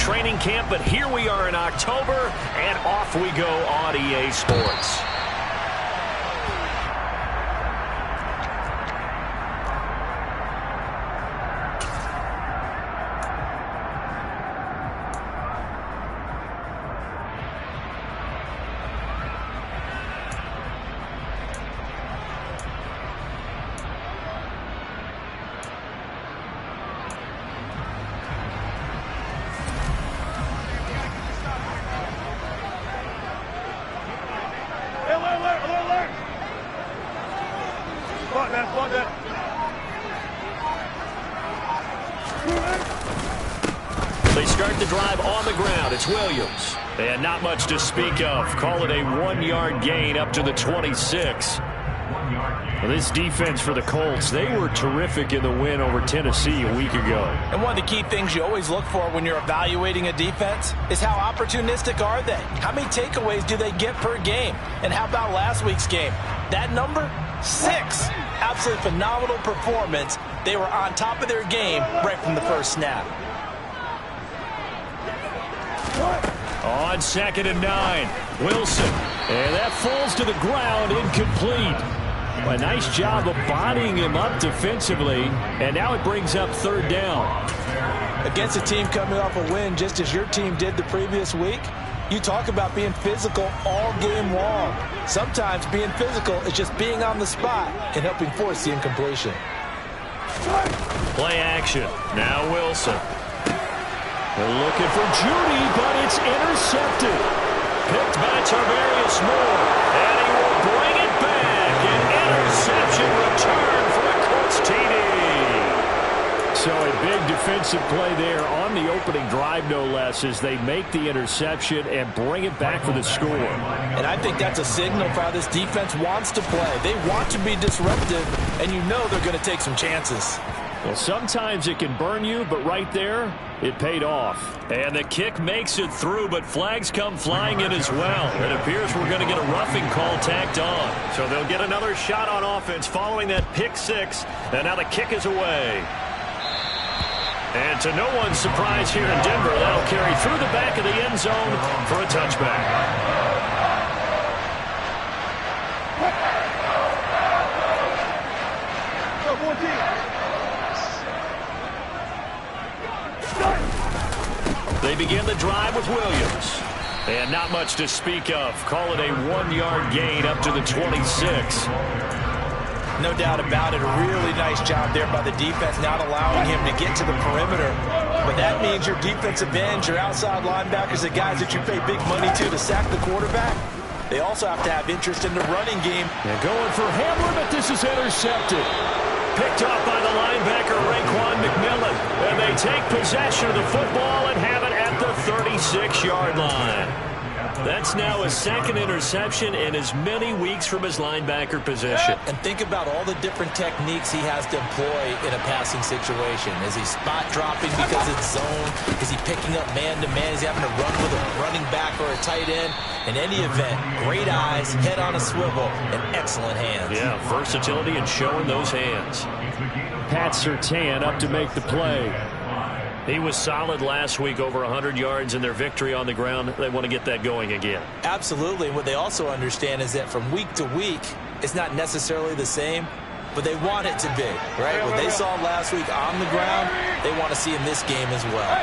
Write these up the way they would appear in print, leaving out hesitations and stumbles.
training camp, but here we are in October, and off we go on EA Sports. They start the drive on the ground. It's Williams. And not much to speak of. Call it a 1-yard gain up to the 26. Well, this defense for the Colts, they were terrific in the win over Tennessee a week ago. And one of the key things you always look for when you're evaluating a defense is how opportunistic are they? How many takeaways do they get per game? And how about last week's game? That number? 6. Absolutely phenomenal performance. They were on top of their game right from the first snap. On 2nd and 9, Wilson. And that falls to the ground, incomplete. A nice job of bodying him up defensively, and now it brings up 3rd down. Against a team coming off a win just as your team did the previous week, you talk about being physical all game long. Sometimes being physical is just being on the spot and helping force the incompletion. Play action. Now Wilson. They're looking for Judy, but it's intercepted. Picked by Tarvarius Moore, and he will bring it back. An interception return for a Colts TD. So a big defensive play there on the opening drive, no less, as they make the interception and bring it back for the score. And I think that's a signal for how this defense wants to play. They want to be disruptive, and you know they're going to take some chances. Well, sometimes it can burn you, but right there, it paid off. And the kick makes it through, but flags come flying in as well. It appears we're going to get a roughing call tacked on. So they'll get another shot on offense following that pick 6. And now the kick is away. And to no one's surprise here in Denver, that'll carry through the back of the end zone for a touchback. They begin the drive with Williams. And not much to speak of. Call it a 1-yard gain up to the 26. No doubt about it. A really nice job there by the defense, not allowing him to get to the perimeter. But that means your defensive ends, your outside linebackers, the guys that you pay big money to sack the quarterback, they also have to have interest in the running game. They're going for Hamler, but this is intercepted. Picked off by the linebacker, Raekwon McMillan. And they take possession of the football and have it at the 36-yard line. That's now his 2nd interception in as many weeks from his linebacker position. And think about all the different techniques he has to employ in a passing situation. Is he spot dropping because it's zone? Is he picking up man-to-man? Is he having to run with a running back or a tight end? In any event, great eyes, head on a swivel, and excellent hands. Yeah, versatility and showing those hands. Pat Surtain up to make the play. He was solid last week, over 100 yards in their victory on the ground. They want to get that going again. Absolutely. What they also understand is that from week to week, it's not necessarily the same, but they want it to be, right? What they saw last week on the ground, they want to see in this game as well.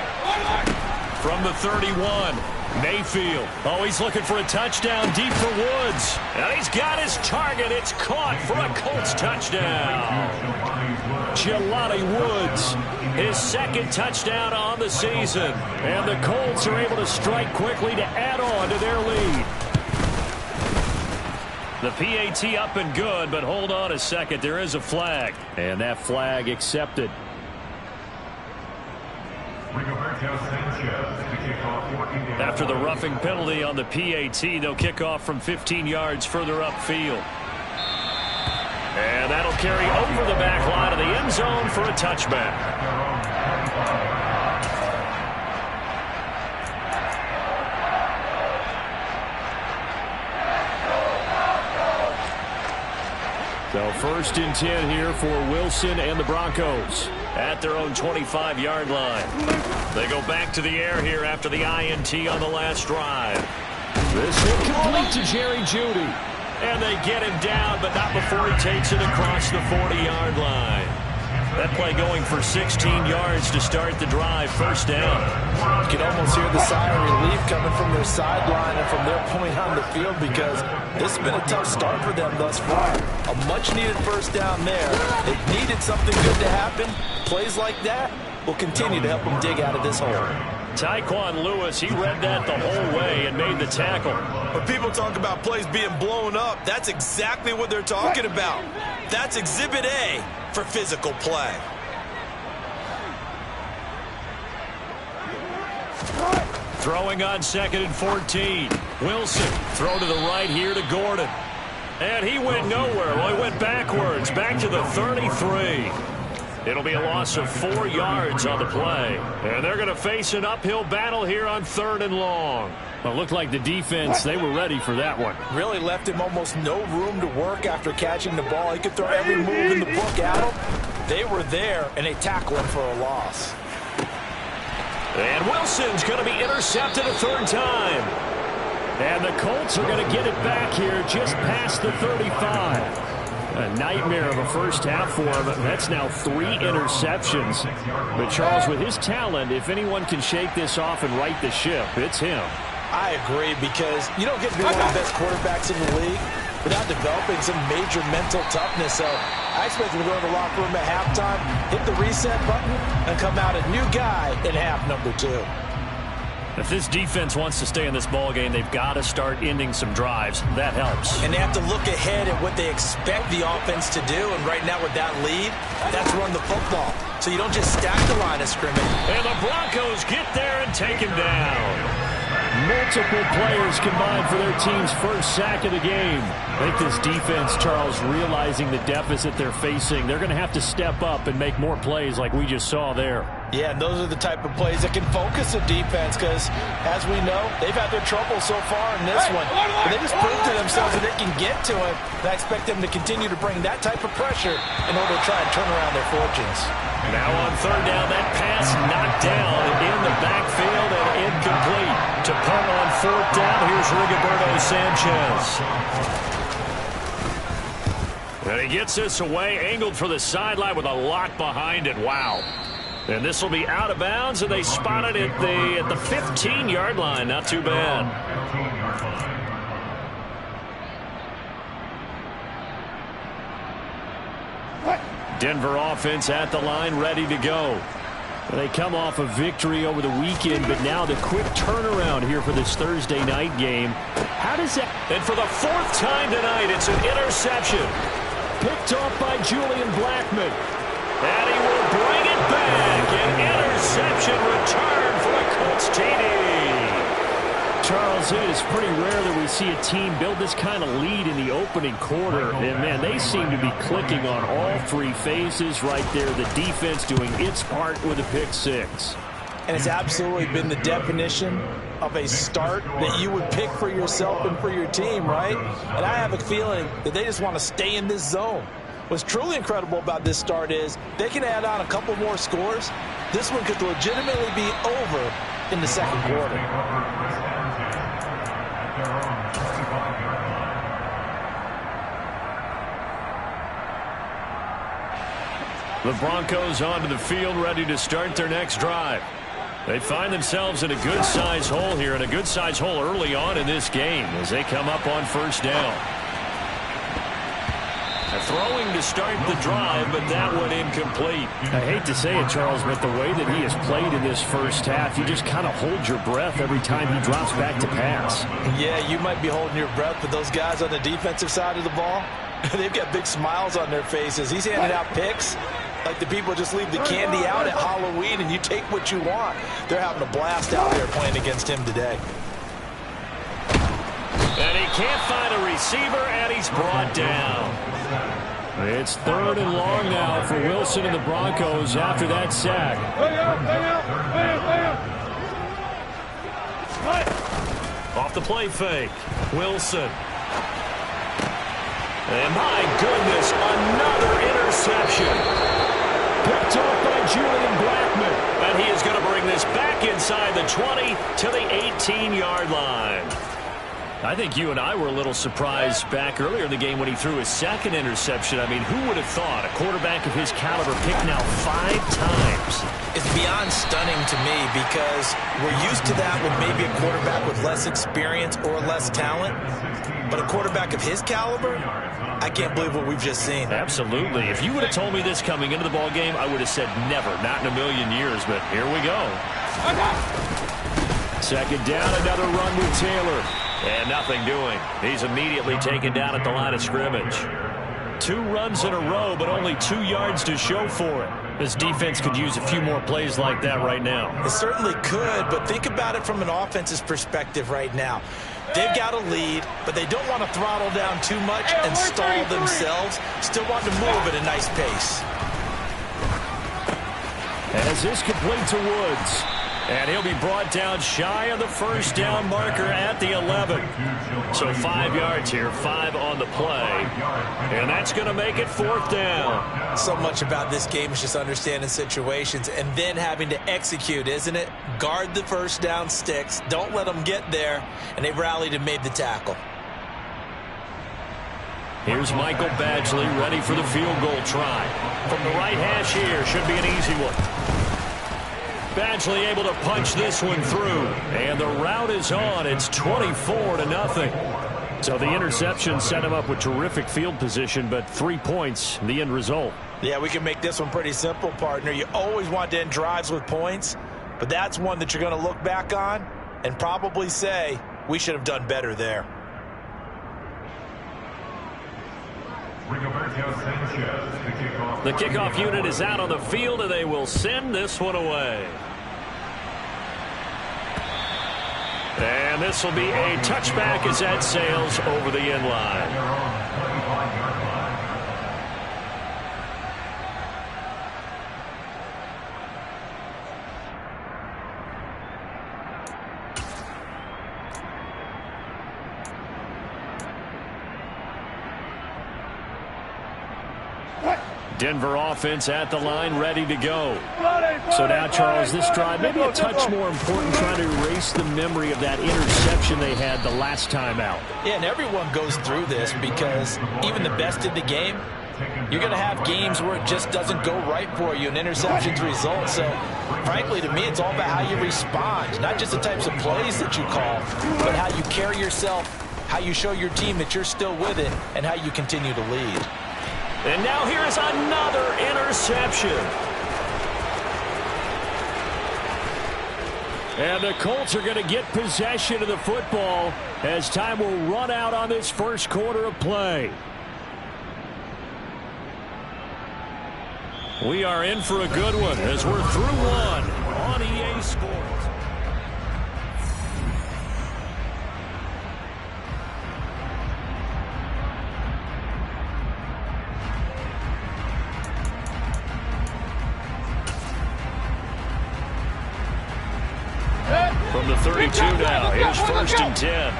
From the 31, Mayfield. Oh, he's looking for a touchdown deep for Woods. And he's got his target. It's caught for a Colts touchdown. Jelani Woods, his 2nd touchdown on the season. And the Colts are able to strike quickly to add on to their lead. The PAT up and good, but hold on a second. There is a flag. And that flag accepted. After the roughing penalty on the PAT, they'll kick off from 15 yards further upfield. And that'll carry over the back line of the end zone for a touchback. So 1st and 10 here for Wilson and the Broncos. at their own 25-yard line. They go back to the air here after the INT on the last drive. This will complete to Jerry Jeudy. And they get him down, but not before he takes it across the 40-yard line. That play going for 16 yards to start the drive. First down. You can almost hear the sigh of relief coming from their sideline and from their point on the field, because this has been a tough start for them thus far. A much-needed first down there. They needed something good to happen. Plays like that will continue to help them dig out of this hole. Tyquan Lewis, he read that the whole way and made the tackle. When people talk about plays being blown up, that's exactly what they're talking about. That's Exhibit A for physical play. Throwing on 2nd and 14. Wilson, throw to the right here to Gordon. And he went nowhere. Well, he went backwards, back to the 33. It'll be a loss of 4 yards on the play. And they're going to face an uphill battle here on 3rd and long. Well, it looked like the defense, they were ready for that one. Really left him almost no room to work after catching the ball. He could throw every move in the book at him. They were there, and they tackled him for a loss. And Wilson's going to be intercepted a 3rd time. And the Colts are going to get it back here just past the 35. A nightmare of a first half for him. That's now 3 interceptions. But Charles, with his talent, if anyone can shake this off and right the ship, it's him. I agree, because you don't get to be one of the best quarterbacks in the league without developing some major mental toughness. So I expect him to go to the locker room at halftime, hit the reset button, and come out a new guy in half number 2. If this defense wants to stay in this ballgame, they've got to start ending some drives. That helps. And they have to look ahead at what they expect the offense to do. And right now with that lead, that's run the football. So you don't just stack the line of scrimmage. And the Broncos get there and take him down. Multiple players combined for their team's first sack of the game. I think this defense, Charles, realizing the deficit they're facing, they're going to have to step up and make more plays like we just saw there. Yeah, and those are the type of plays that can focus a defense, because, as we know, they've had their trouble so far in this one. But they just proved to themselves that they can get to it, and I expect them to continue to bring that type of pressure in order to try and turn around their fortunes. Now on 3rd down, that pass knocked down in the backfield and incomplete. To punt on 4th down, here's Rigoberto Sanchez. And he gets this away, angled for the sideline with a lot behind it. Wow. And this will be out of bounds, and they spot it at the 15-yard line. Not too bad. Denver offense at the line, ready to go. They come off a victory over the weekend, but now the quick turnaround here for this Thursday night game. How does that... And for the 4th time tonight, it's an interception. Picked off by Julian Blackmon. And he will bring it back. An interception return for the Colts TD. Charles, it is pretty rare that we see a team build this kind of lead in the opening quarter. And, man, they seem to be clicking on all 3 phases right there. The defense doing its part with a pick 6. And it's absolutely been the definition of a start that you would pick for yourself and for your team, right? And I have a feeling that they just want to stay in this zone. What's truly incredible about this start is they can add on a couple more scores. This one could legitimately be over in the 2nd quarter. The Broncos onto the field, ready to start their next drive. They find themselves in a good-sized hole here, and a good-sized hole early on in this game as they come up on 1st down. Throwing to start the drive, but that one incomplete. I hate to say it, Charles, but the way that he has played in this first half, you just kind of hold your breath every time he drops back to pass. Yeah, you might be holding your breath, but those guys on the defensive side of the ball, they've got big smiles on their faces. He's handing out picks like the people just leave the candy out at Halloween and you take what you want. They're having a blast out there playing against him today. And he can't find a receiver, and he's brought down. It's 3rd and long now for Wilson and the Broncos after that sack. Off the play fake, Wilson. And my goodness, another interception. Picked off by inside the 20 to the 18-yard line. I think you and I were a little surprised back earlier in the game when he threw his second interception. I mean, who would have thought a quarterback of his caliber picked now 5 times? It's beyond stunning to me because we're used to that with maybe a quarterback with less experience or less talent. But a quarterback of his caliber, I can't believe what we've just seen. Absolutely. If you would have told me this coming into the ball game, I would have said never, not in a million years. But here we go. Second down, another run with Taylor. And nothing doing. He's immediately taken down at the line of scrimmage. 2 runs in a row, but only 2 yards to show for it. This defense could use a few more plays like that right now. It certainly could, but think about it from an offense's perspective right now. They've got a lead, but they don't want to throttle down too much and stall themselves. Still want to move at a nice pace. As this complete to Woods. And he'll be brought down shy of the first down marker at the 11. So 5 yards here, 5 on the play. And that's going to make it 4th down. So much about this game is just understanding situations and then having to execute, isn't it? Guard the first down sticks. Don't let them get there. And they rallied and made the tackle. Here's Michael Badgley ready for the field goal try. From the right hash here, should be an easy one. Badgley able to punch this one through. And the route is on. It's 24-0. So the interception set him up with terrific field position, but 3 points, the end result. Yeah, we can make this one pretty simple, partner. You always want to end drives with points, but that's one that you're going to look back on and probably say, we should have done better there. The kickoff unit is out on the field, and they will send this one away. And this will be a touchback as that sails over the end line. Denver offense at the line, ready to go. So now, Charles, this drive maybe a touch more important, trying to erase the memory of that interception they had the last time out. Yeah, and everyone goes through this because even the best in the game, you're going to have games where it just doesn't go right for you and interceptions result. So, frankly, to me, it's all about how you respond, not just the types of plays that you call, but how you carry yourself, how you show your team that you're still with it, and how you continue to lead. And now here is another interception. And the Colts are going to get possession of the football as time will run out on this first quarter of play. We are in for a good one as we're through one on EA Sports. From the 32 now, here's 1st and 10.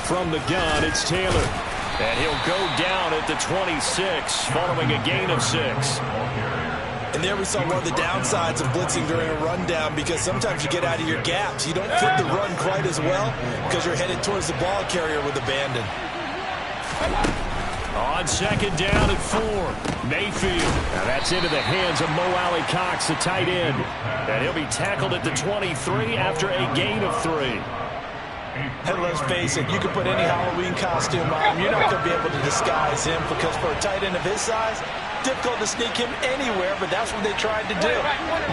From the gun, it's Taylor. And he'll go down at the 26, following a gain of 6. And there we saw one of the downsides of blitzing during a rundown, because sometimes you get out of your gaps. You don't fit the run quite as well because you're headed towards the ball carrier with abandon. On 2nd down at 4, Mayfield. Now that's into the hands of Mo Alley-Cox, the tight end. And he'll be tackled at the 23 after a gain of 3. And let's face it, you can put any Halloween costume on. You're not going to be able to disguise him because for a tight end of his size, difficult to sneak him anywhere, but that's what they tried to do.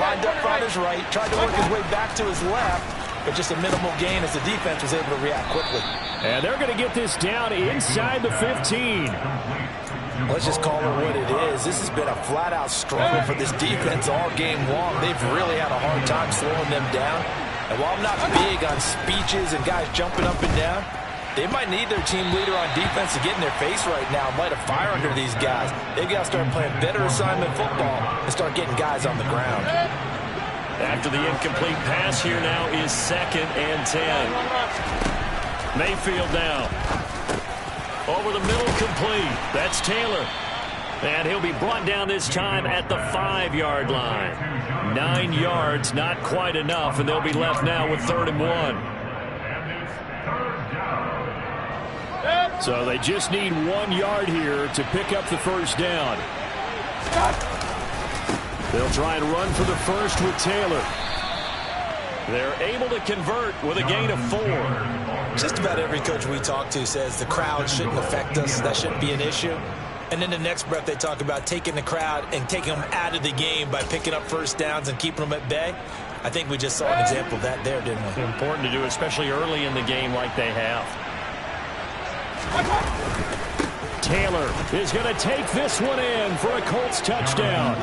Lined up on his right, tried to work his way back to his left, but just a minimal gain as the defense was able to react quickly. And they're going to get this down inside the 15. Let's just call it what it is. This has been a flat-out struggle for this defense all game long. They've really had a hard time slowing them down. And while I'm not big on speeches and guys jumping up and down, they might need their team leader on defense to get in their face right now and light a fire under these guys. They've got to start playing better assignment football and start getting guys on the ground. After the incomplete pass, here now is 2nd and 10. Mayfield now. Over the middle, complete. That's Taylor. And he'll be brought down this time at the 5-yard line. 9 yards, not quite enough, and they'll be left now with 3rd and 1. So they just need 1 yard here to pick up the first down. They'll try and run for the first with Taylor. They're able to convert with a gain of 4. Just about every coach we talk to says the crowd shouldn't affect us. That shouldn't be an issue. And then the next breath they talk about taking the crowd and taking them out of the game by picking up first downs and keeping them at bay. I think we just saw an example of that there, didn't we? Important to do, especially early in the game like they have. Taylor is going to take this one in for a Colts touchdown.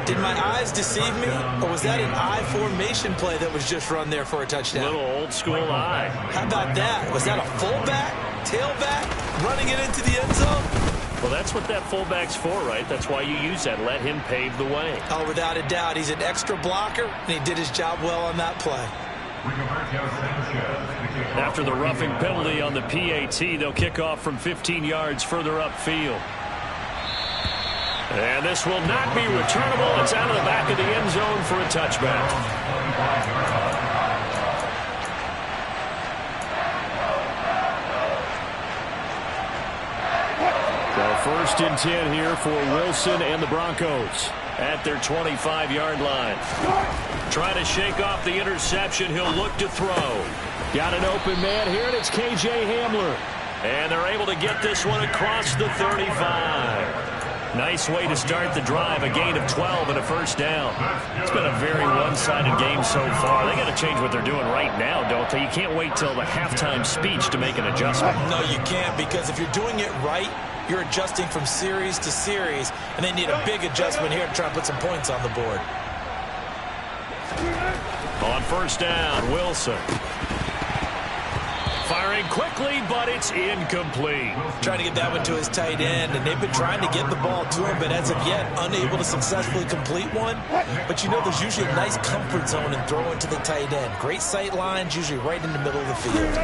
Did my eyes deceive me, or was that an I formation play that was just run there for a touchdown? Little old school I. How about that? Was that a fullback, tailback, running it into the end zone? Well, that's what that fullback's for, right? That's why you use that. Let him pave the way. Oh, without a doubt. He's an extra blocker, and he did his job well on that play. After the roughing penalty on the PAT, they'll kick off from 15 yards further upfield. And this will not be returnable. It's out of the back of the end zone for a touchback. So 1st and 10 here for Wilson and the Broncos at their 25-yard line. Trying to shake off the interception. He'll look to throw. Got an open man here, and it's K.J. Hamler. And they're able to get this one across the 35. Nice way to start the drive. A gain of 12 and a first down. It's been a very one-sided game so far. They got to change what they're doing right now, don't they? You can't wait till the halftime speech to make an adjustment. No, you can't, because if you're doing it right, you're adjusting from series to series, and they need a big adjustment here to try and put some points on the board. On first down, Wilson. Firing quickly, but it's incomplete. Trying to get that one to his tight end, and they've been trying to get the ball to him, but as of yet, unable to successfully complete one. But you know there's usually a nice comfort zone in throwing to the tight end. Great sight lines, usually right in the middle of the field.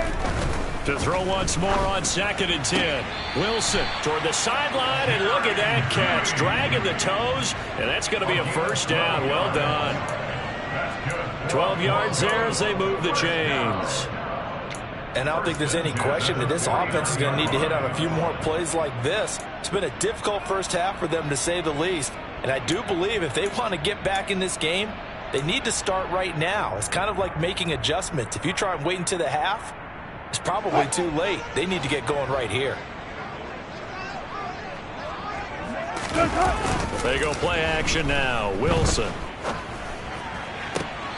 To throw once more on 2nd and 10. Wilson toward the sideline, and look at that catch. Dragging the toes, and that's going to be a first down. Well done. 12 yards there as they move the chains. And I don't think there's any question that this offense is going to need to hit on a few more plays like this. It's been a difficult first half for them, to say the least. And I do believe if they want to get back in this game, they need to start right now. It's kind of like making adjustments. If you try and wait until the half, it's probably too late. They need to get going right here. They go play action now. Wilson.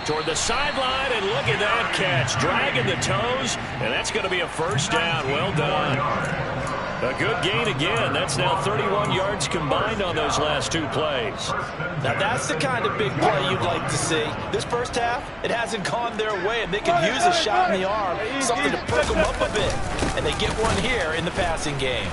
Toward the sideline, and look at that catch. Dragging the toes, and that's going to be a first down. Well done. A good gain again. That's now 31 yards combined on those last 2 plays. Now that's the kind of big play you'd like to see. This first half, it hasn't gone their way, and they could use a shot in the arm, something to perk them up a bit. And they get one here in the passing game.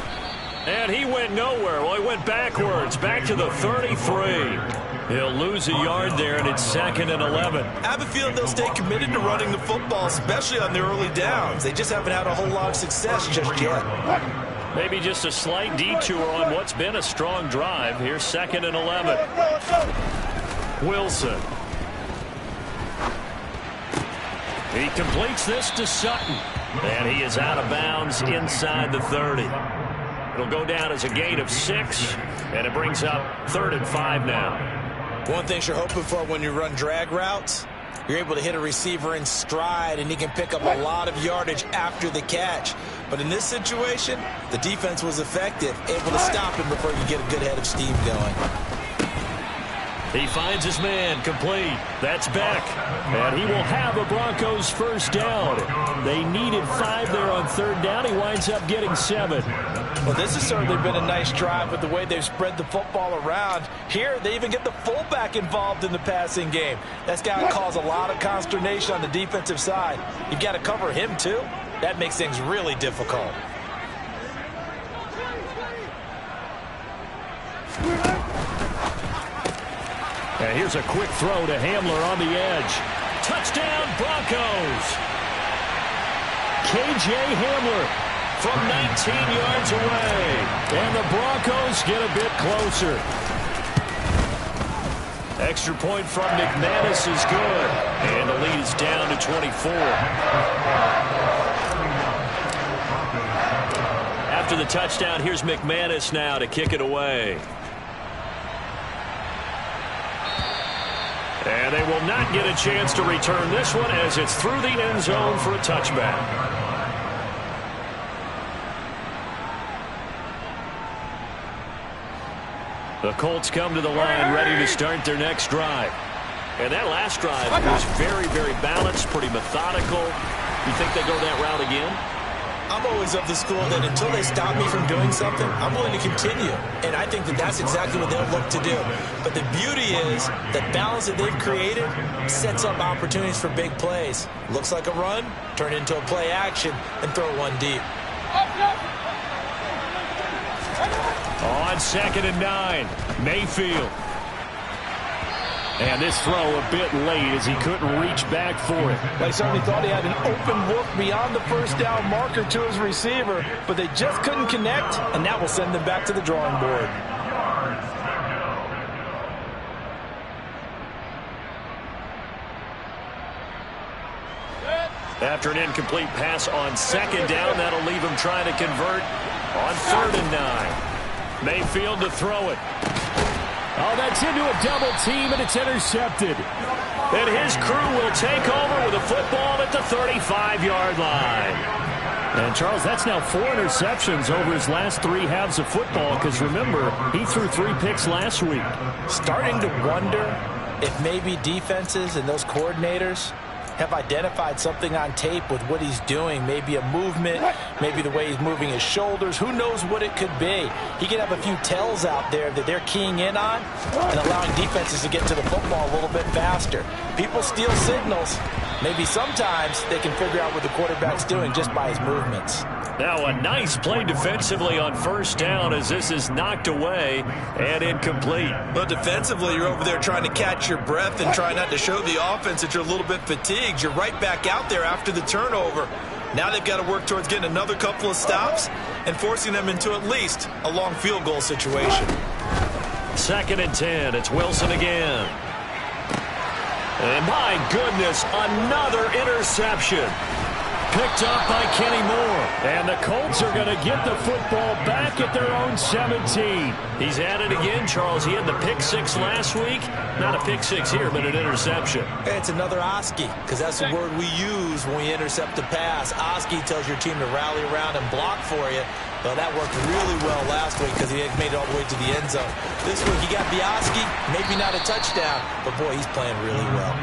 And he went nowhere. Well, he went backwards, back to the 33. He'll lose a yard there, and it's 2nd and 11. I have a feeling they'll stay committed to running the football, especially on their early downs. They just haven't had a whole lot of success just yet. Maybe just a slight detour on what's been a strong drive. Here's 2nd and 11. Wilson. He completes this to Sutton. And he is out of bounds inside the 30. It'll go down as a gain of 6, and it brings up 3rd and 5 now. One thing you're hoping for when you run drag routes, you're able to hit a receiver in stride, and he can pick up a lot of yardage after the catch. But in this situation, the defense was effective, able to stop him before you get a good head of steam going. He finds his man, complete. That's Beck. And he will have the Broncos first down. They needed 5 there on 3rd down. He winds up getting 7. Well, this has certainly been a nice drive with the way they've spread the football around. Here, they even get the fullback involved in the passing game. That's got to cause a lot of consternation on the defensive side. You've got to cover him, too. That makes things really difficult. And here's a quick throw to Hamler on the edge. Touchdown, Broncos! K.J. Hamler from 19 yards away. And the Broncos Broncos get a bit closer. Extra point from McManus is good. And the lead is down to 24. After the touchdown, here's McManus now to kick it away. And they will not get a chance to return this one as it's through the end zone for a touchback. The Colts come to the line ready to start their next drive. And that last drive was very, very balanced, pretty methodical. You think they go that route again? I'm always of the school that until they stop me from doing something, I'm willing to continue. And I think that that's exactly what they'll look to do. But the beauty is the balance that they've created sets up opportunities for big plays. Looks like a run, turn it into a play action, and throw one deep. On 2nd and 9, Mayfield. And this throw a bit late as he couldn't reach back for it. They certainly thought he had an open look beyond the first down marker to his receiver, but they just couldn't connect, and that will send them back to the drawing board. After an incomplete pass on 2nd down, that'll leave him trying to convert on 3rd and 9. Mayfield to throw it. Oh, that's into a double team, and it's intercepted. And his crew will take over with a football at the 35-yard line. And, Charles, that's now 4 interceptions over his last 3 halves of football because, remember, he threw 3 picks last week. Starting to wonder if maybe defenses and those coordinators have identified something on tape with what he's doing. Maybe a movement, maybe the way he's moving his shoulders. Who knows what it could be? He could have a few tells out there that they're keying in on and allowing defenses to get to the football a little bit faster. People steal signals. Maybe sometimes they can figure out what the quarterback's doing just by his movements. Now a nice play defensively on 1st down as this is knocked away and incomplete. But defensively, you're over there trying to catch your breath and try not to show the offense that you're a little bit fatigued. You're right back out there after the turnover. Now they've got to work towards getting another couple of stops and forcing them into at least a long field goal situation. 2nd and 10. It's Wilson again. And my goodness, another interception. Picked up by Kenny Moore. And the Colts are going to get the football back at their own 17. He's at it again, Charles. He had the pick 6 last week. Not a pick 6 here, but an interception. It's another Oski, because that's the word we use when we intercept a pass. Oski tells your team to rally around and block for you. Well, that worked really well last week because he had made it all the way to the end zone. This week he got the Oski, maybe not a touchdown, but boy, he's playing really well.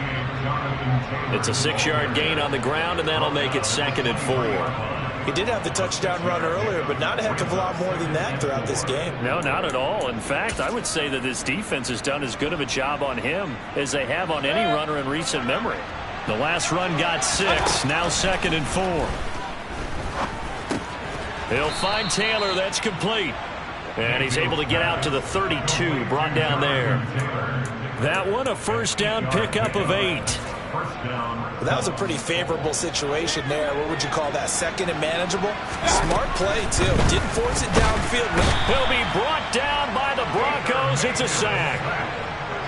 It's a 6-yard gain on the ground, and that'll make it 2nd and 4. He did have the touchdown run earlier, but not a heck of a lot more than that throughout this game. No, not at all. In fact, I would say that this defense has done as good of a job on him as they have on any runner in recent memory. The last run got 6, now 2nd and 4. He'll find Taylor. That's complete. And he's able to get out to the 32, brought down there. That one, a 1st down pickup of 8. Well, that was a pretty favorable situation there. What would you call that? 2nd and manageable? Smart play, too. Didn't force it downfield. He'll be brought down by the Broncos. It's a sack.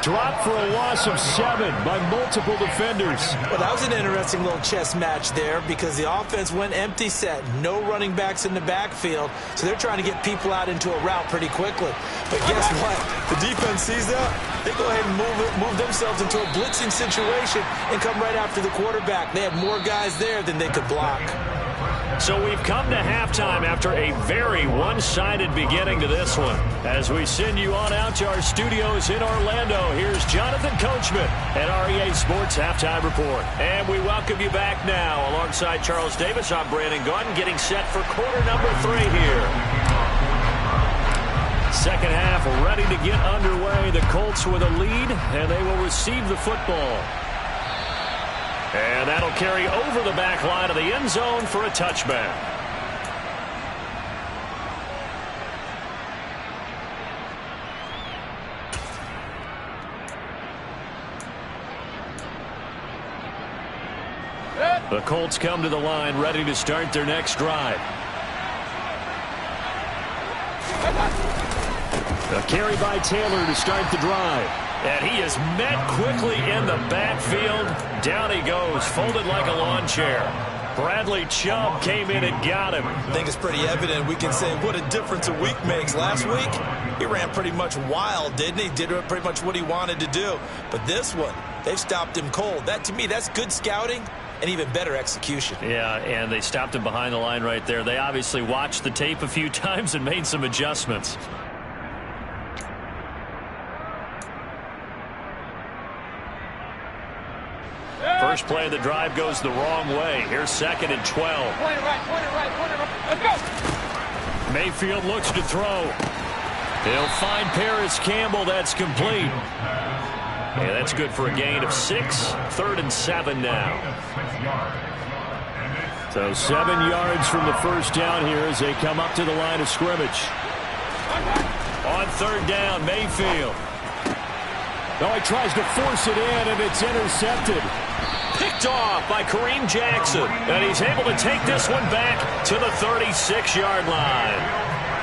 Dropped for a loss of 7 by multiple defenders. Well, that was an interesting little chess match there because the offense went empty set. No running backs in the backfield, so they're trying to get people out into a route pretty quickly. But guess what? The defense sees that. They go ahead and move themselves into a blitzing situation and come right after the quarterback. They had more guys there than they could block. So we've come to halftime after a very one-sided beginning to this one. As we send you on out to our studios in Orlando, here's Jonathan Coachman at REA Sports Halftime Report. And we welcome you back now. Alongside Charles Davis, I'm Brandon Gaudin, getting set for quarter number 3 here. Second half ready to get underway. The Colts with a lead, and they will receive the football. And that'll carry over the back line of the end zone for a touchback. The Colts come to the line ready to start their next drive. A carry by Taylor to start the drive. And he is met quickly in the backfield. Down he goes, folded like a lawn chair. Bradley Chubb came in and got him. I think it's pretty evident. We can say what a difference a week makes. Last week, he ran pretty much wild, didn't he? Did pretty much what he wanted to do. But this one, they've stopped him cold. That, to me, that's good scouting and even better execution. Yeah, and they stopped him behind the line right there. They obviously watched the tape a few times and made some adjustments. First play of the drive goes the wrong way. Here's 2nd and 12. Point it right. Let's go. Mayfield looks to throw. He'll find Paris Campbell. That's complete. Yeah, that's good for a gain of 6. 3rd and 7 now. So 7 yards from the first down here as they come up to the line of scrimmage. On 3rd down, Mayfield. No, he tries to force it in, and it's intercepted. Picked off by Kareem Jackson. And he's able to take this one back to the 36-yard line.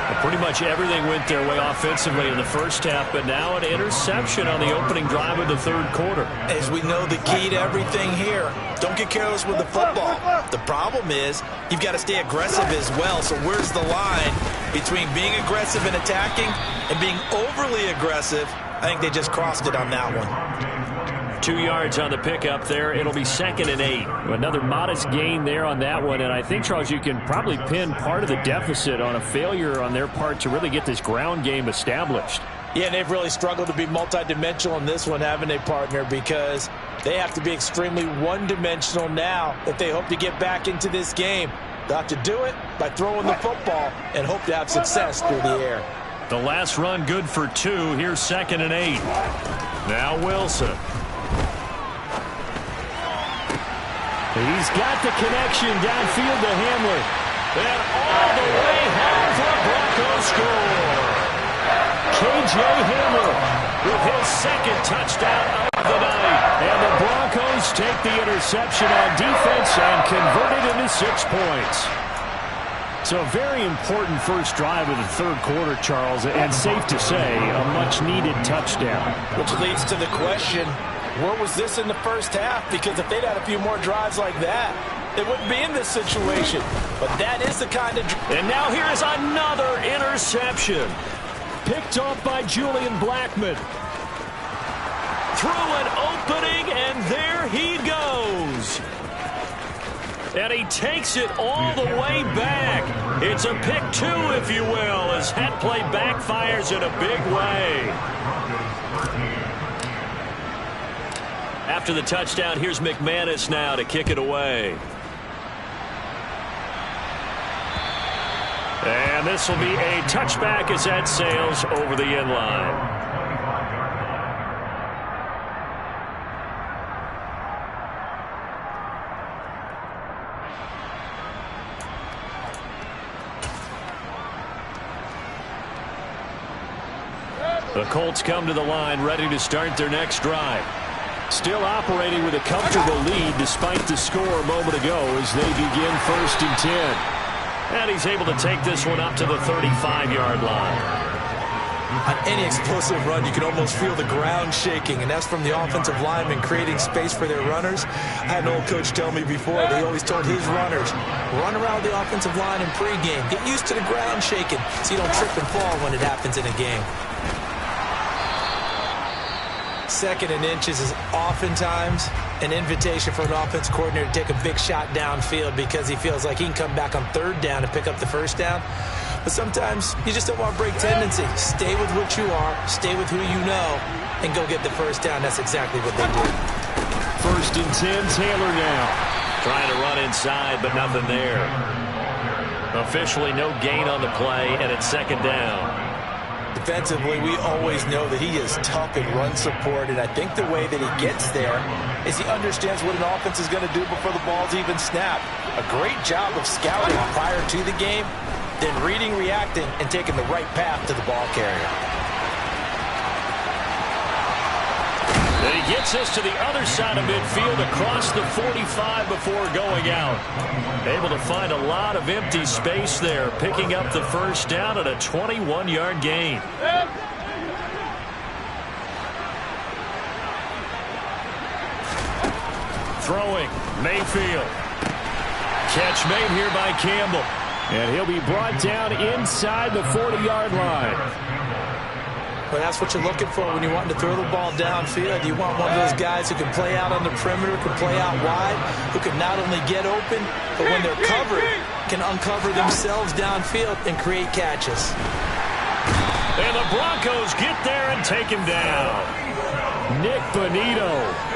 And pretty much everything went their way offensively in the first half, but now an interception on the opening drive of the 3rd quarter. As we know, the key to everything here, don't get careless with the football. The problem is you've got to stay aggressive as well. So where's the line between being aggressive and attacking and being overly aggressive? I think they just crossed it on that one. 2 yards on the pickup there. It'll be 2nd and 8. Another modest gain there on that one. And I think, Charles, you can probably pin part of the deficit on a failure on their part to really get this ground game established. Yeah, and they've really struggled to be multidimensional in this one, haven't they, partner? Because they have to be extremely one-dimensional now if they hope to get back into this game. They'll have to do it by throwing the football and hope to have success through the air. The last run good for 2. Here's 2nd and 8. Now Wilson. He's got the connection downfield to Hamler. And all the way home for a Broncos score. K.J. Hamler with his 2nd touchdown of the night. And the Broncos take the interception on defense and convert it into 6 points. So a very important first drive of the 3rd quarter, Charles, and safe to say, a much-needed touchdown. Which leads to the question, where was this in the first half? Because if they'd had a few more drives like that, they wouldn't be in this situation. But that is the kind of... And now here is another interception. Picked off by Julian Blackmon. Through an opening, and there he goes. And he takes it all the way back. It's a pick 2, if you will, as that play backfires in a big way. After the touchdown, here's McManus now to kick it away. And this will be a touchback as that sails over the end line. The Colts come to the line, ready to start their next drive. Still operating with a comfortable lead despite the score a moment ago as they begin 1st and 10. And he's able to take this one up to the 35-yard line. On any explosive run, you can almost feel the ground shaking, and that's from the offensive linemen creating space for their runners. I had an old coach tell me before, they always told his runners, run around the offensive line in pregame. Get used to the ground shaking so you don't trip and fall when it happens in a game. 2nd and inches is oftentimes an invitation for an offense coordinator to take a big shot downfield because he feels like he can come back on 3rd down and pick up the 1st down. But sometimes you just don't want to break tendency. Stay with what you are, stay with who you know, and go get the 1st down. That's exactly what they did. 1st and 10, Taylor now. Trying to run inside, but nothing there. Officially no gain on the play, and it's 2nd down. Defensively, we always know that he is tough in run support, and I think the way that he gets there is he understands what an offense is going to do before the ball's even snapped. A great job of scouting prior to the game, then reading, reacting, and taking the right path to the ball carrier. And he gets us to the other side of midfield across the 45 before going out. Able to find a lot of empty space there, picking up the first down at a 21-yard gain. Throwing, Mayfield. Catch made here by Campbell. And he'll be brought down inside the 40-yard line. Well, that's what you're looking for when you're wanting to throw the ball downfield. You want one of those guys who can play out on the perimeter, can play out wide, who can not only get open, but when they're covered, can uncover themselves downfield and create catches. And the Broncos get there and take him down. Nick Bonito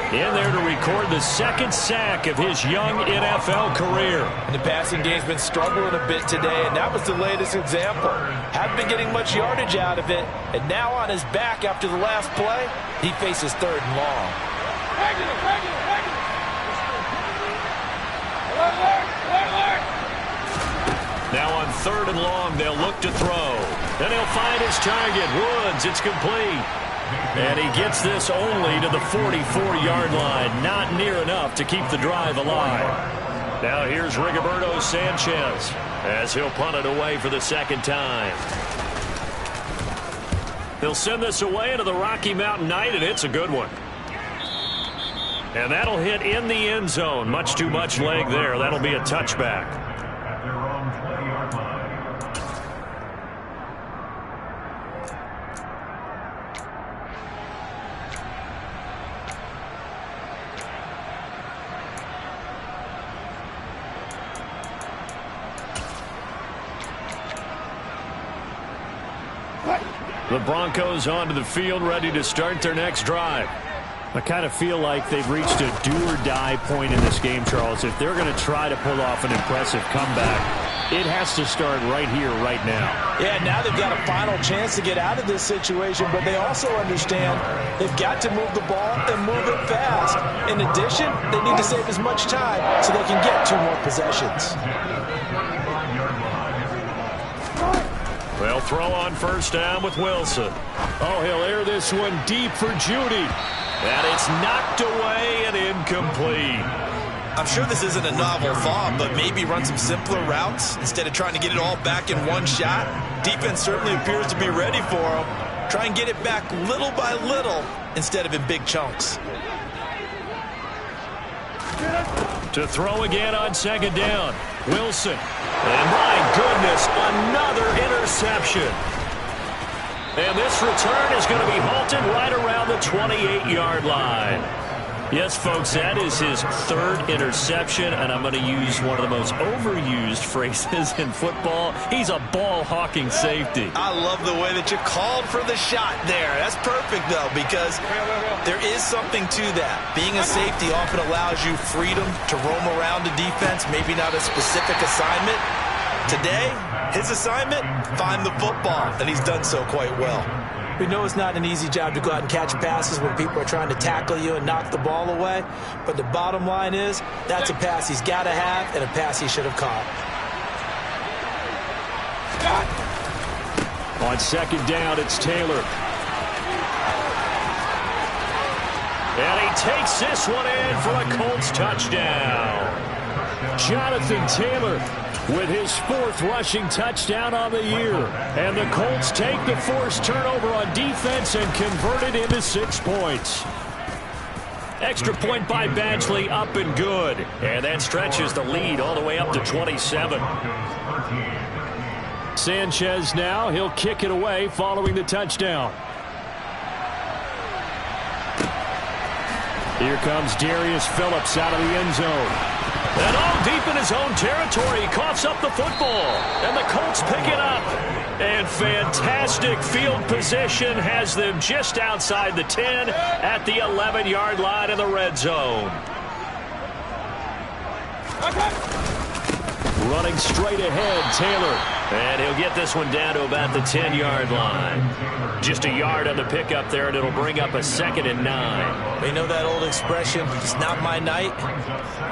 in there to record the second sack of his young NFL career. And the passing game's been struggling a bit today, and that was the latest example. Hadn't been getting much yardage out of it, and now on his back after the last play, he faces 3rd and long. Now on 3rd and long, they'll look to throw. Then he'll find his target, Woods. It's complete. And he gets this only to the 44-yard line. Not near enough to keep the drive alive. Now here's Rigoberto Sanchez as he'll punt it away for the second time. He'll send this away into the Rocky Mountain Night, and it's a good one. And that'll hit in the end zone. Much too much leg there. That'll be a touchback. The Broncos onto the field, ready to start their next drive. I kind of feel like they've reached a do-or-die point in this game, Charles. If they're going to try to pull off an impressive comeback, it has to start right here, right now. Yeah, now they've got a final chance to get out of this situation, but they also understand they've got to move the ball and move it fast. In addition, they need to save as much time so they can get 2 more possessions. They'll throw on first down with Wilson. Oh, he'll air this one deep for Judy. And it's knocked away and incomplete. I'm sure this isn't a novel thought, but maybe run some simpler routes instead of trying to get it all back in one shot. Defense certainly appears to be ready for him. Try and get it back little by little instead of in big chunks. To throw again on second down, Wilson. And my goodness, another interception. And this return is going to be halted right around the 28-yard line. Yes, folks, that is his 3rd interception, and I'm going to use one of the most overused phrases in football. He's a ball-hawking safety. I love the way that you called for the shot there. That's perfect, though, because there is something to that. Being a safety often allows you freedom to roam around the defense, maybe not a specific assignment. Today, his assignment, find the football, and he's done so quite well. We know it's not an easy job to go out and catch passes when people are trying to tackle you and knock the ball away. But the bottom line is, that's a pass he's got to have and a pass he should have caught. On second down, it's Taylor. And he takes this one in for a Colts touchdown. Jonathan Taylor with his 4th rushing touchdown on the year. And the Colts take the forced turnover on defense and convert it into 6 points. Extra point by Badgley, up and good. And that stretches the lead all the way up to 27. Sanchez now, he'll kick it away following the touchdown. Here comes Darius Phillips out of the end zone. And all deep in his own territory, he coughs up the football. And the Colts pick it up. And fantastic field position has them just outside the 10 at the 11-yard line in the red zone. Running straight ahead, Taylor. And he'll get this one down to about the 10-yard line. Just a yard on the pickup there, and it'll bring up a 2nd and 9. You know that old expression, it's not my night?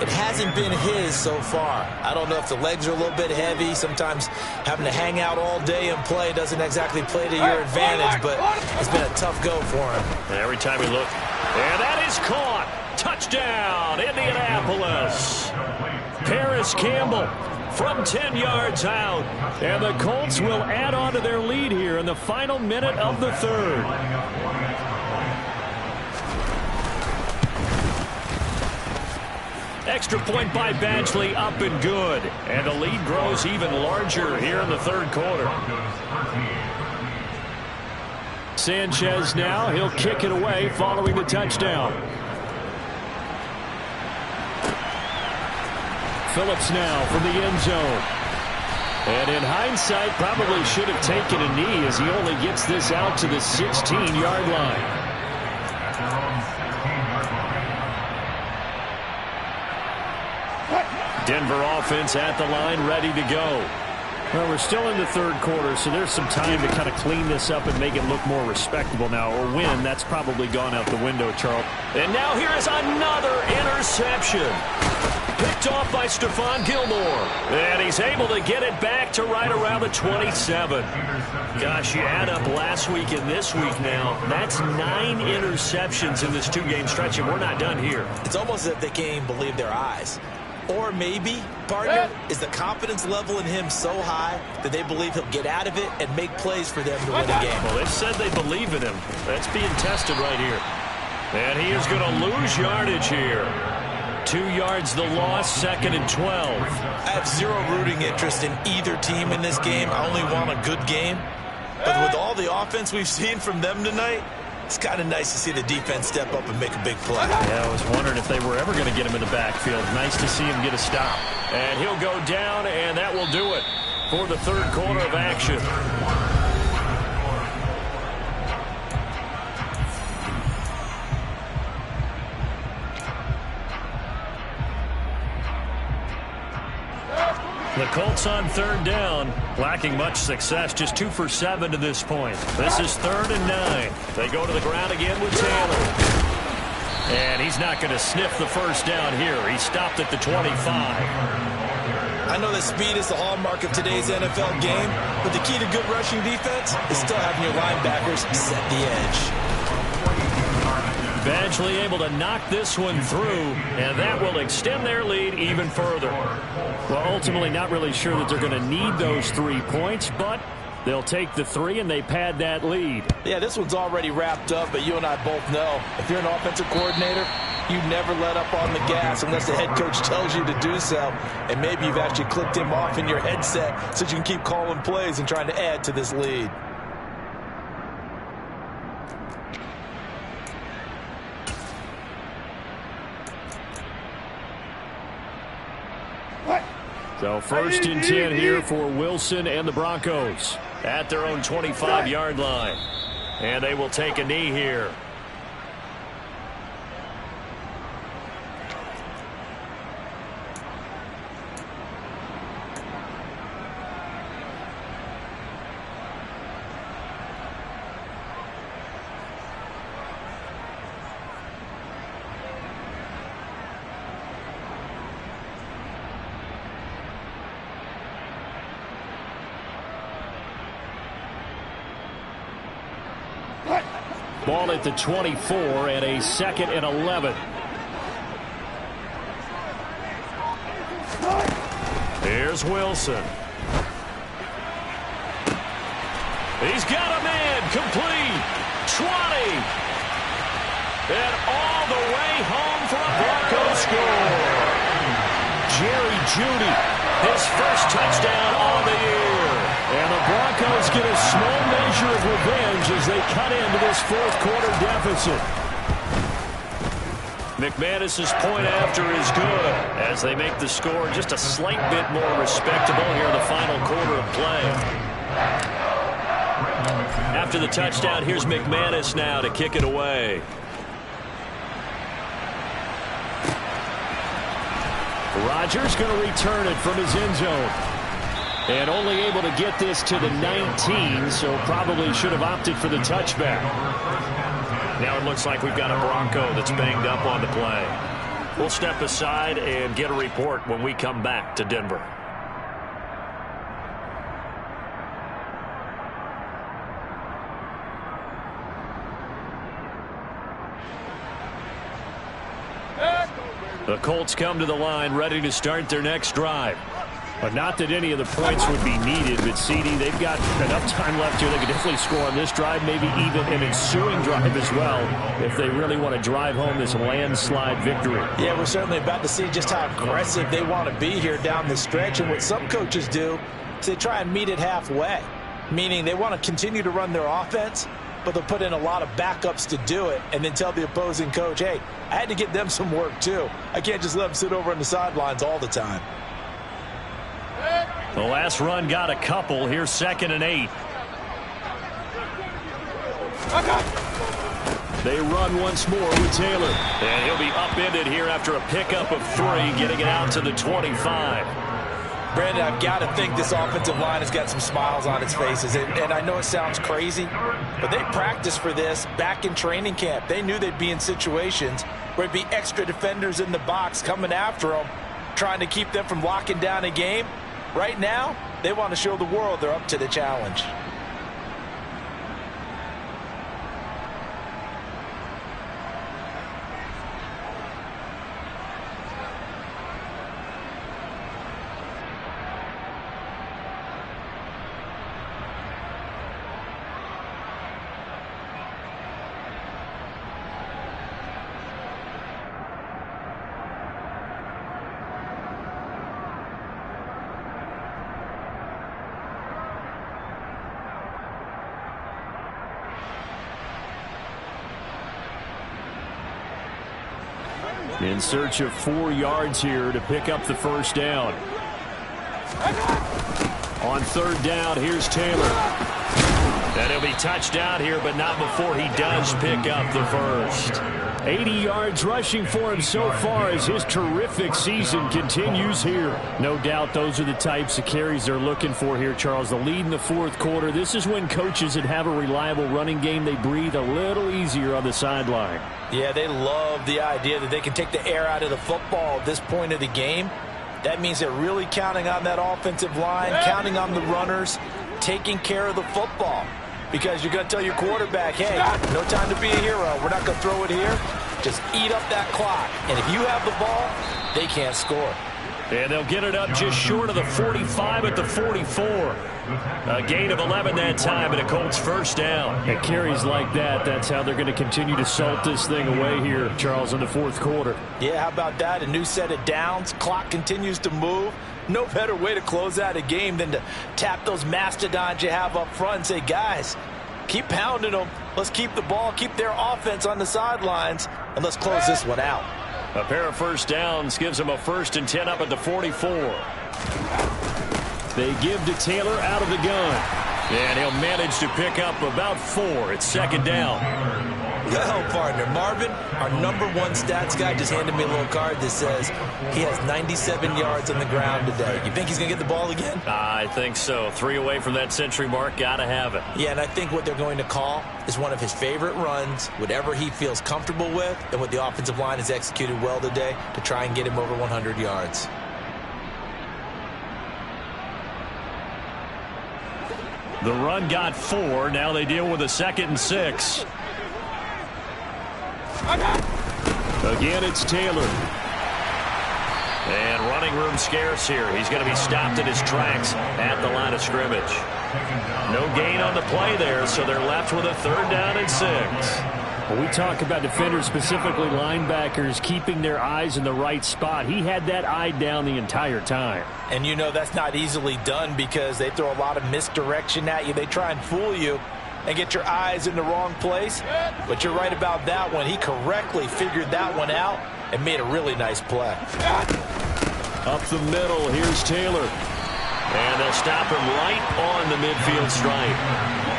It hasn't been his so far. I don't know if the legs are a little bit heavy. Sometimes having to hang out all day and play doesn't exactly play to your advantage, but it's been a tough go for him. And every time we look And that is caught. Touchdown, Indianapolis. Paris Campbell from 10 yards out. And the Colts will add on to their lead here in the final minute of the third. Extra point by Badgley, up and good. And the lead grows even larger here in the third quarter. Sanchez now, he'll kick it away following the touchdown. Phillips now from the end zone. And in hindsight, probably should have taken a knee as he only gets this out to the 16-yard line. Denver offense at the line, ready to go. Well, we're still in the third quarter, so there's some time to kind of clean this up and make it look more respectable now. Or win, that's probably gone out the window, Charles. And now here is another interception. Picked off by Stephon Gilmore. And he's able to get it back to right around the 27. Gosh, you add up last week and this week now. That's 9 interceptions in this two-game stretch, and we're not done here. It's almost as if they can't even believe their eyes. Or maybe, partner, is the confidence level in him so high that they believe he'll get out of it and make plays for them to win a game. Well, they said they believe in him. That's being tested right here. And he is going to lose yardage here. 2 yards the loss, 2nd and 12. I have zero rooting interest in either team in this game. I only want a good game. But with all the offense we've seen from them tonight, it's kind of nice to see the defense step up and make a big play. Yeah, I was wondering if they were ever going to get him in the backfield. Nice to see him get a stop. And he'll go down, and that will do it for the third quarter of action. The Colts on third down, lacking much success, just 2 for 7 to this point. This is 3rd and 9. They go to the ground again with Taylor. And he's not going to sniff the first down here. He stopped at the 25. I know that speed is the hallmark of today's NFL game, but the key to good rushing defense is still having your linebackers set the edge. Badgley able to knock this one through, and that will extend their lead even further. Well, ultimately not really sure that they're going to need those 3 points, but they'll take the 3 and they pad that lead. Yeah, this one's already wrapped up, but you and I both know if you're an offensive coordinator, you never let up on the gas unless the head coach tells you to do so. And maybe you've actually clicked him off in your headset so you can keep calling plays and trying to add to this lead. So 1st and 10 here for Wilson and the Broncos. At their own 25-yard line. And they will take a knee here. Ball at the 24 and a 2nd and 11. Here's Wilson. He's got a man complete. 20. And all the way home for a Broncos score. Jerry Jeudy, his first touchdown on the year. And the Broncos get a small measure of revenge as they cut into this 4th quarter deficit. McManus's point after is good as they make the score just a slight bit more respectable here in the final quarter of play. After the touchdown, here's McManus now to kick it away. Rodgers going to return it from his end zone. And only able to get this to the 19, so probably should have opted for the touchback. Now it looks like we've got a Bronco that's banged up on the play. We'll step aside and get a report when we come back to Denver. The Colts come to the line ready to start their next drive. But not that any of the points would be needed, but CD, they've got enough time left here. They could definitely score on this drive, maybe even an ensuing drive as well, if they really want to drive home this landslide victory. Yeah, we're certainly about to see just how aggressive they want to be here down the stretch. And what some coaches do is they try and meet it halfway, meaning they want to continue to run their offense, but they'll put in a lot of backups to do it and then tell the opposing coach, hey, I had to get them some work too. I can't just let them sit over on the sidelines all the time. The last run got a couple. Here's 2nd and 8. They run once more with Taylor. And he'll be upended here after a pickup of 3, getting it out to the 25. Brandon, I've got to think this offensive line has got some smiles on its faces. And I know it sounds crazy, but they practiced for this back in training camp. They knew they'd be in situations where there'd be extra defenders in the box coming after them, trying to keep them from locking down a game. Right now, they want to show the world they're up to the challenge. In search of 4 yards here to pick up the first down. On 3rd down, here's Taylor. And he'll be touched down here, but not before he does pick up the first. 80 yards rushing for him so far as his terrific season continues here. No doubt those are the types of carries they're looking for here, Charles. The lead in the 4th quarter. This is when coaches that have a reliable running game, they breathe a little easier on the sideline. Yeah, they love the idea that they can take the air out of the football at this point of the game. That means they're really counting on that offensive line, counting on the runners, taking care of the football. Because you're going to tell your quarterback, hey, no time to be a hero. We're not going to throw it here. Just eat up that clock. And if you have the ball, they can't score. And they'll get it up just short of the 45 at the 44. A gain of 11 that time and a Colts first down. And carries like that, that's how they're going to continue to salt this thing away here, Charles, in the 4th quarter. Yeah, how about that? A new set of downs. Clock continues to move. No better way to close out a game than to tap those mastodons you have up front and say, guys, keep pounding them. Let's keep the ball, keep their offense on the sidelines, and let's close this one out. A pair of first downs gives them a 1st and 10 up at the 44. They give to Taylor out of the gun. And he'll manage to pick up about 4. It's 2nd down. Well, partner, Marvin, our #1 stats guy, just handed me a little card that says he has 97 yards on the ground today. You think he's going to get the ball again? I think so. 3 away from that century mark. Got to have it. Yeah, and I think what they're going to call is one of his favorite runs, whatever he feels comfortable with, and what the offensive line has executed well today to try and get him over 100 yards. The run got 4. Now they deal with a 2nd and 6. Again, it's Taylor. And running room scarce here. He's going to be stopped in his tracks at the line of scrimmage. No gain on the play there, so they're left with a 3rd down and 6. When we talk about defenders, specifically linebackers, keeping their eyes in the right spot, he had that eye down the entire time. And you know that's not easily done because they throw a lot of misdirection at you. They try and fool you and get your eyes in the wrong place. But you're right about that one. He correctly figured that one out and made a really nice play. Up the middle, here's Taylor. And they'll stop him right on the midfield stripe.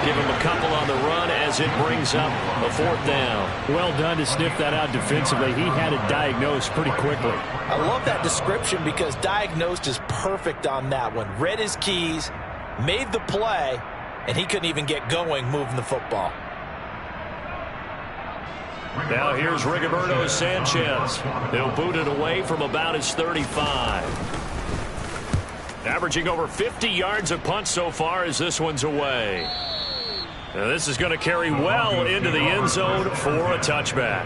Give him a couple on the run as it brings up a 4th down. Well done to sniff that out defensively. He had it diagnosed pretty quickly. I love that description because diagnosed is perfect on that one. Read his keys, made the play, and he couldn't even get going moving the football. Now here's Rigoberto Sanchez. He'll boot it away from about his 35. Averaging over 50 yards a punt so far as this one's away. Now this is going to carry well into the end zone for a touchback.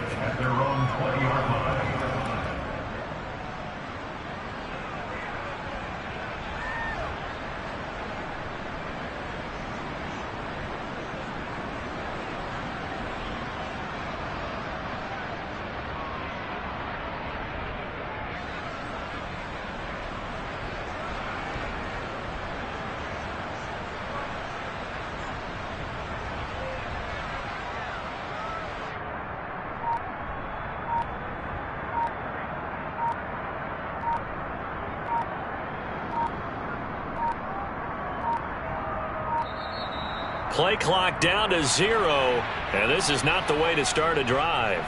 play clock down to 0, and this is not the way to start a drive.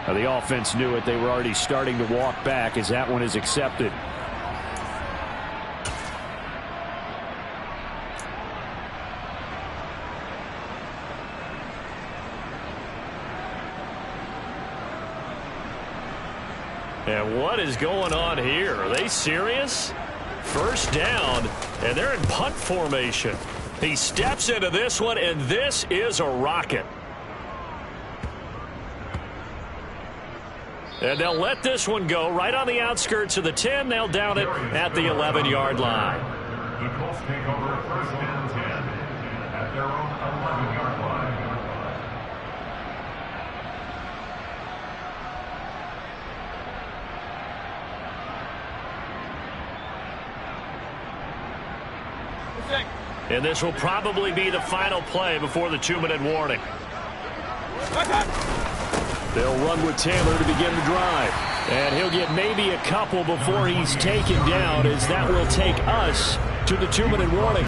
Now, the offense knew it. They were already starting to walk back as that one is accepted. And what is going on here? Are they serious? First down, and they're in punt formation. He steps into this one, and this is a rocket. And they'll let this one go right on the outskirts of the 10. They'll down it at the 11-yard line. The Colts take over first and 10 at their own 11-yard line. And this will probably be the final play before the 2-minute warning. They'll run with Taylor to begin the drive. And he'll get maybe a couple before he's taken down, as that will take us to the 2-minute warning.